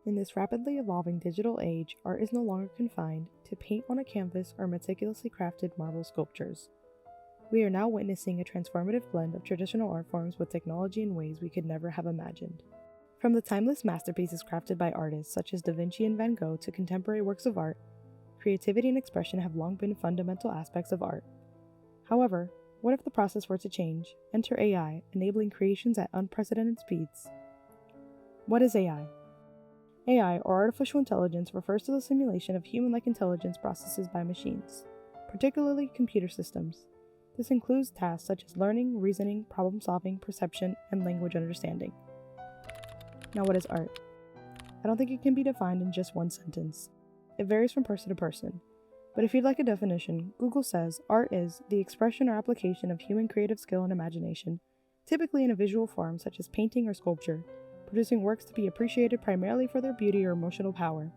In this rapidly evolving digital age, art is no longer confined to paint on a canvas or meticulously crafted marble sculptures. We are now witnessing a transformative blend of traditional art forms with technology in ways we could never have imagined. From the timeless masterpieces crafted by artists such as Da Vinci and Van Gogh to contemporary works of art, creativity and expression have long been fundamental aspects of art. However, what if the process were to change? Enter AI, enabling creations at unprecedented speeds. What is AI? AI, or artificial intelligence, refers to the simulation of human-like intelligence processes by machines, particularly computer systems. This includes tasks such as learning, reasoning, problem-solving, perception, and language understanding. Now, what is art? I don't think it can be defined in just one sentence. It varies from person to person. But if you'd like a definition, Google says art is the expression or application of human creative skill and imagination, typically in a visual form such as painting or sculpture, producing works to be appreciated primarily for their beauty or emotional power.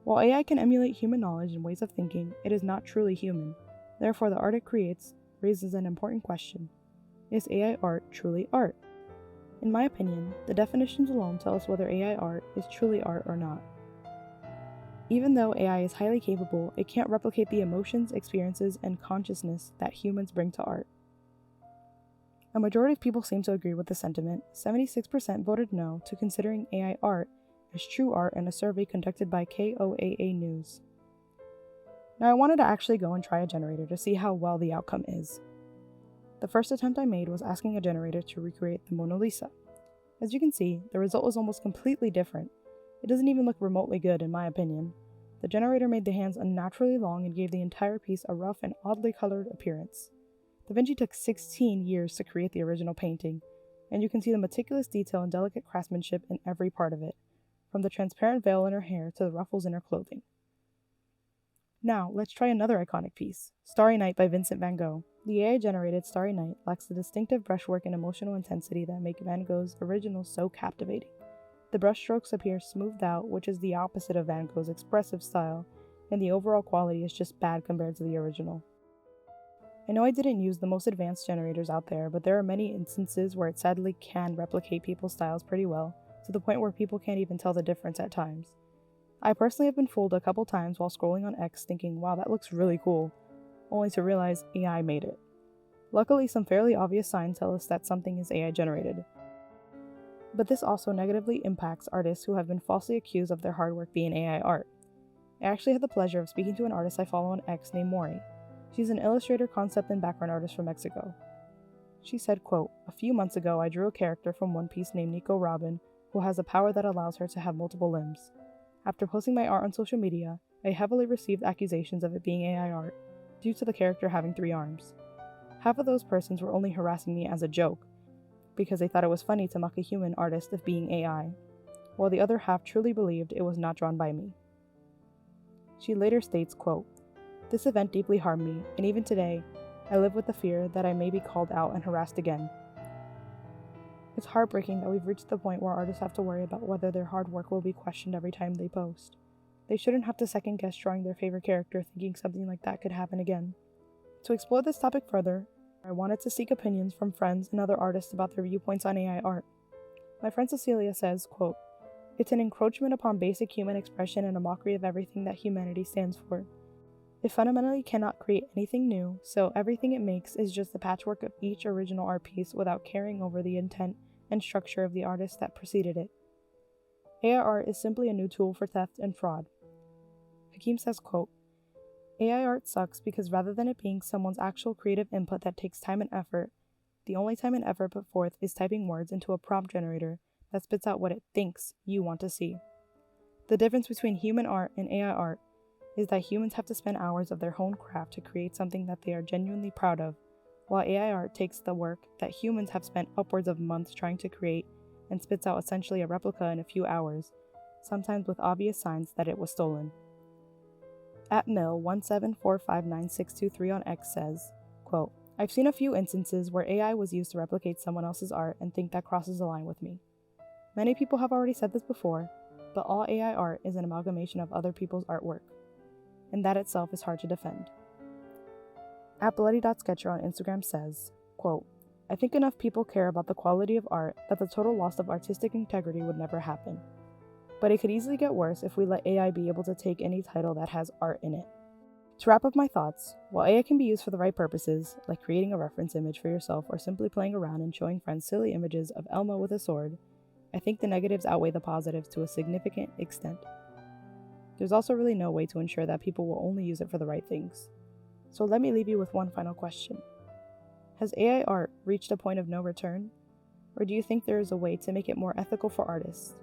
While AI can emulate human knowledge and ways of thinking, it is not truly human. Therefore, the art it creates raises an important question. Is AI art truly art? In my opinion, the definitions alone tell us whether AI art is truly art or not. Even though AI is highly capable, it can't replicate the emotions, experiences, and consciousness that humans bring to art. A majority of people seem to agree with the sentiment. 76% voted no to considering AI art as true art in a survey conducted by KOAA News. Now, I wanted to actually go and try a generator to see how well the outcome is. The first attempt I made was asking a generator to recreate the Mona Lisa. As you can see, the result was almost completely different. It doesn't even look remotely good in my opinion. The generator made the hands unnaturally long and gave the entire piece a rough and oddly colored appearance. Da Vinci took 16 years to create the original painting, and you can see the meticulous detail and delicate craftsmanship in every part of it, from the transparent veil in her hair to the ruffles in her clothing. Now, let's try another iconic piece, Starry Night by Vincent van Gogh. The AI-generated Starry Night lacks the distinctive brushwork and emotional intensity that make Van Gogh's original so captivating. The brushstrokes appear smoothed out, which is the opposite of Van Gogh's expressive style, and the overall quality is just bad compared to the original. I know I didn't use the most advanced generators out there, but there are many instances where it sadly can replicate people's styles pretty well, to the point where people can't even tell the difference at times. I personally have been fooled a couple times while scrolling on X thinking, wow, that looks really cool, only to realize AI made it. Luckily, some fairly obvious signs tell us that something is AI generated. But this also negatively impacts artists who have been falsely accused of their hard work being AI art. I actually had the pleasure of speaking to an artist I follow on X named Mori. She's an illustrator, concept, and background artist from Mexico. She said, quote, "A few months ago I drew a character from One Piece named Nico Robin, who has a power that allows her to have multiple limbs. After posting my art on social media, I heavily received accusations of it being AI art, due to the character having 3 arms. Half of those persons were only harassing me as a joke, because they thought it was funny to mock a human artist of being AI, while the other half truly believed it was not drawn by me." She later states, quote, "This event deeply harmed me, and even today, I live with the fear that I may be called out and harassed again." It's heartbreaking that we've reached the point where artists have to worry about whether their hard work will be questioned every time they post. They shouldn't have to second-guess drawing their favorite character thinking something like that could happen again. To explore this topic further, I wanted to seek opinions from friends and other artists about their viewpoints on AI art. My friend Cecilia says, quote, "It's an encroachment upon basic human expression and a mockery of everything that humanity stands for. It fundamentally cannot create anything new, so everything it makes is just the patchwork of each original art piece without carrying over the intent and structure of the artist that preceded it. AI art is simply a new tool for theft and fraud." Hakeem says, quote, "AI art sucks because rather than it being someone's actual creative input that takes time and effort, the only time and effort put forth is typing words into a prompt generator that spits out what it thinks you want to see. The difference between human art and AI art is that humans have to spend hours of their own craft to create something that they are genuinely proud of, while AI art takes the work that humans have spent upwards of months trying to create and spits out essentially a replica in a few hours, sometimes with obvious signs that it was stolen." At Mill1745963 on X says, quote, "I've seen a few instances where AI was used to replicate someone else's art and think that crosses a line with me. Many people have already said this before, but all AI art is an amalgamation of other people's artwork, and that itself is hard to defend." At Bloody.Sketcher on Instagram says, quote, I think enough people care about the quality of art that the total loss of artistic integrity would never happen. But it could easily get worse if we let AI be able to take any title that has art in it. To wrap up my thoughts, while AI can be used for the right purposes, like creating a reference image for yourself or simply playing around and showing friends silly images of Elmo with a sword, I think the negatives outweigh the positives to a significant extent. There's also really no way to ensure that people will only use it for the right things. So let me leave you with one final question. Has AI art reached a point of no return? Or do you think there is a way to make it more ethical for artists,